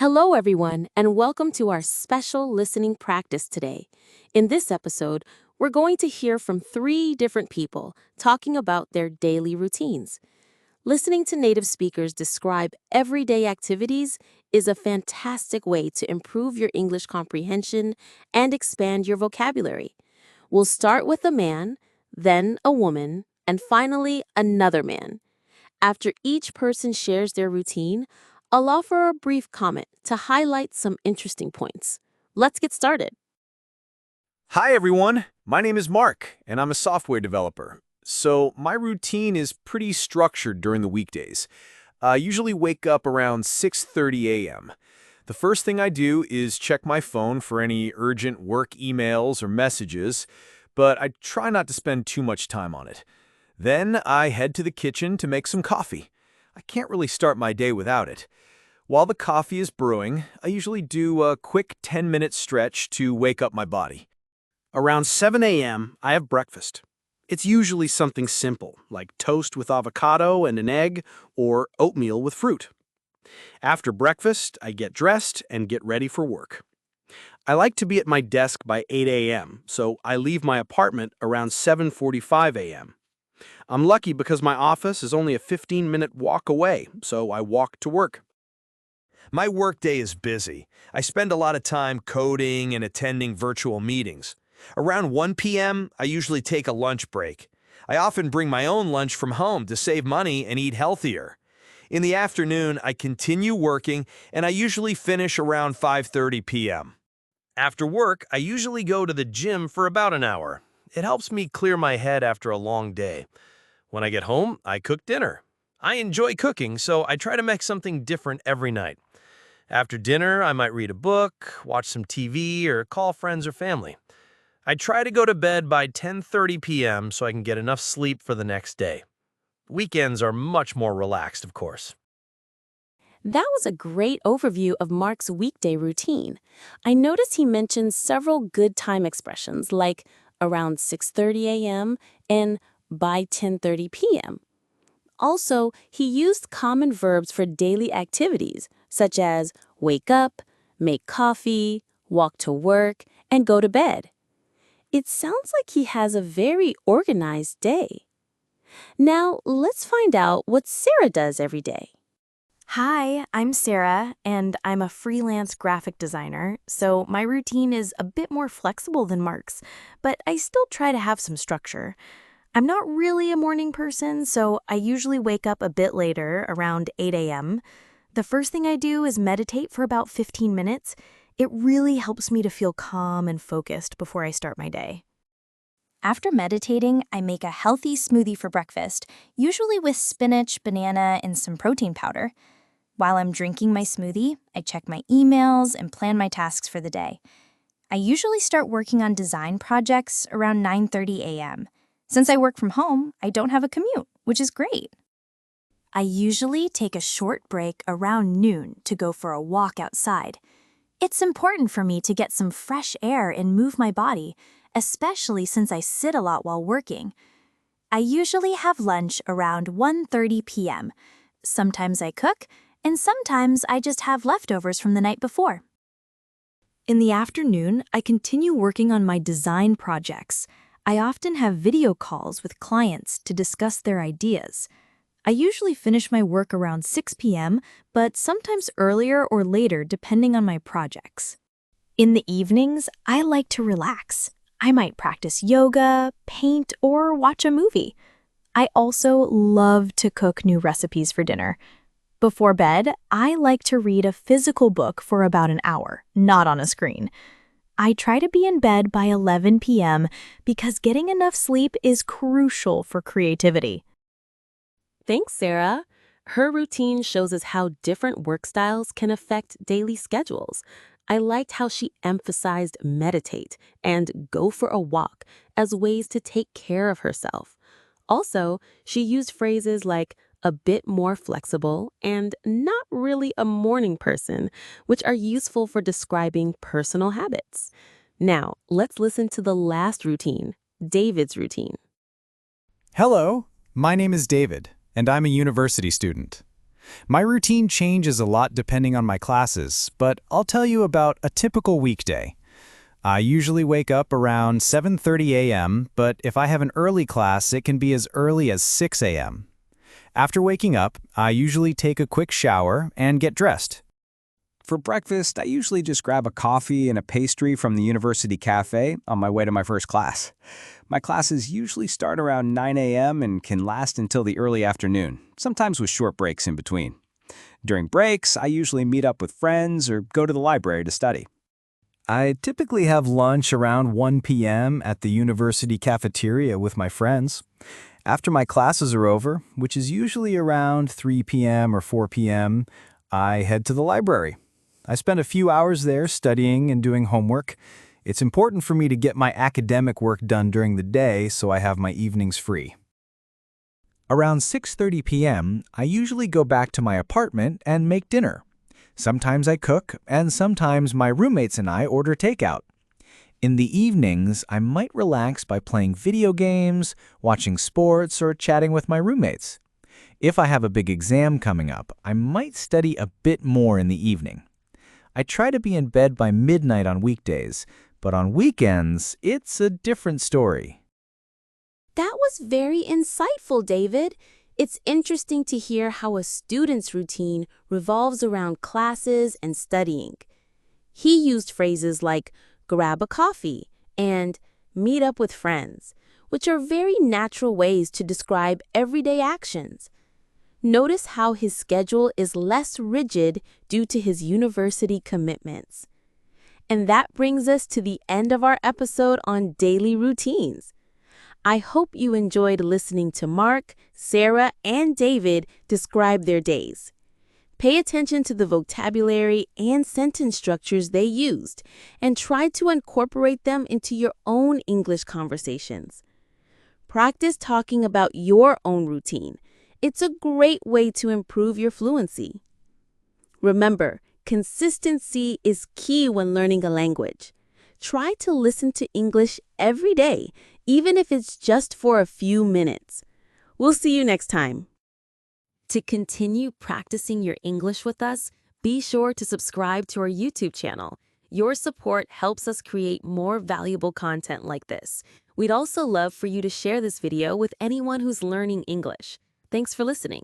Hello, everyone, and welcome to our special listening practice today. In this episode, we're going to hear from 3 different people talking about their daily routines. Listening to native speakers describe everyday activities is a fantastic way to improve your English comprehension and expand your vocabulary. We'll start with a man, then a woman, and finally another man. After each person shares their routine, I'll offer a brief comment to highlight some interesting points. Let's get started. Hi everyone, my name is Mark, and I'm a software developer. So my routine is pretty structured during the weekdays. I usually wake up around 6:30 a.m. The first thing I do is check my phone for any urgent work emails or messages, but I try not to spend too much time on it. Then I head to the kitchen to make some coffee. I can't really start my day without it. While the coffee is brewing, I usually do a quick 10-minute stretch to wake up my body. Around 7 a.m., I have breakfast. It's usually something simple, like toast with avocado and an egg, or oatmeal with fruit. After breakfast, I get dressed and get ready for work. I like to be at my desk by 8 a.m., so I leave my apartment around 7:45 a.m. I'm lucky because my office is only a 15-minute walk away, so I walk to work. My workday is busy. I spend a lot of time coding and attending virtual meetings. Around 1 p.m., I usually take a lunch break. I often bring my own lunch from home to save money and eat healthier. In the afternoon, I continue working, and I usually finish around 5:30 p.m. After work, I usually go to the gym for about an hour. It helps me clear my head after a long day. When I get home, I cook dinner. I enjoy cooking, so I try to make something different every night. After dinner, I might read a book, watch some TV, or call friends or family. I try to go to bed by 10:30 p.m. so I can get enough sleep for the next day. Weekends are much more relaxed, of course. That was a great overview of Mark's weekday routine. I noticed he mentioned several good time expressions like around 6:30 a.m. and by 10:30 p.m. Also, he used common verbs for daily activities, such as wake up, make coffee, walk to work, and go to bed. It sounds like he has a very organized day. Now, let's find out what Sarah does every day. Hi, I'm Sarah, and I'm a freelance graphic designer, so my routine is a bit more flexible than Mark's, but I still try to have some structure. I'm not really a morning person, so I usually wake up a bit later, around 8 a.m. The first thing I do is meditate for about 15 minutes. It really helps me to feel calm and focused before I start my day. After meditating, I make a healthy smoothie for breakfast, usually with spinach, banana, and some protein powder. While I'm drinking my smoothie, I check my emails and plan my tasks for the day. I usually start working on design projects around 9:30 a.m. Since I work from home, I don't have a commute, which is great. I usually take a short break around noon to go for a walk outside. It's important for me to get some fresh air and move my body, especially since I sit a lot while working. I usually have lunch around 1:30 p.m. Sometimes I cook, and sometimes I just have leftovers from the night before. In the afternoon, I continue working on my design projects. I often have video calls with clients to discuss their ideas. I usually finish my work around 6 p.m., but sometimes earlier or later depending on my projects. In the evenings, I like to relax. I might practice yoga, paint, or watch a movie. I also love to cook new recipes for dinner. Before bed, I like to read a physical book for about an hour, not on a screen. I try to be in bed by 11 p.m. because getting enough sleep is crucial for creativity. Thanks, Sarah. Her routine shows us how different work styles can affect daily schedules. I liked how she emphasized meditate and go for a walk as ways to take care of herself. Also, she used phrases like a bit more flexible and not really a morning person, which are useful for describing personal habits. Now, let's listen to the last routine, David's routine. Hello, my name is David, and I'm a university student. My routine changes a lot depending on my classes, but I'll tell you about a typical weekday. I usually wake up around 7:30 a.m., but if I have an early class, it can be as early as 6 a.m. After waking up, I usually take a quick shower and get dressed. For breakfast, I usually just grab a coffee and a pastry from the university cafe on my way to my first class. My classes usually start around 9 a.m. and can last until the early afternoon, sometimes with short breaks in between. During breaks, I usually meet up with friends or go to the library to study. I typically have lunch around 1 p.m. at the university cafeteria with my friends. After my classes are over, which is usually around 3 p.m. or 4 p.m., I head to the library. I spend a few hours there studying and doing homework. It's important for me to get my academic work done during the day so I have my evenings free. Around 6:30 p.m., I usually go back to my apartment and make dinner. Sometimes I cook, and sometimes my roommates and I order takeout. In the evenings, I might relax by playing video games, watching sports, or chatting with my roommates. If I have a big exam coming up, I might study a bit more in the evening. I try to be in bed by midnight on weekdays, but on weekends, it's a different story. That was very insightful, David. It's interesting to hear how a student's routine revolves around classes and studying. He used phrases like grab a coffee and meet up with friends, which are very natural ways to describe everyday actions. Notice how his schedule is less rigid due to his university commitments. And that brings us to the end of our episode on daily routines. I hope you enjoyed listening to Mark, Sarah, and David describe their days. Pay attention to the vocabulary and sentence structures they used, and try to incorporate them into your own English conversations. Practice talking about your own routine. It's a great way to improve your fluency. Remember, consistency is key when learning a language. Try to listen to English every day, even if it's just for a few minutes. We'll see you next time. To continue practicing your English with us, be sure to subscribe to our YouTube channel. Your support helps us create more valuable content like this. We'd also love for you to share this video with anyone who's learning English. Thanks for listening.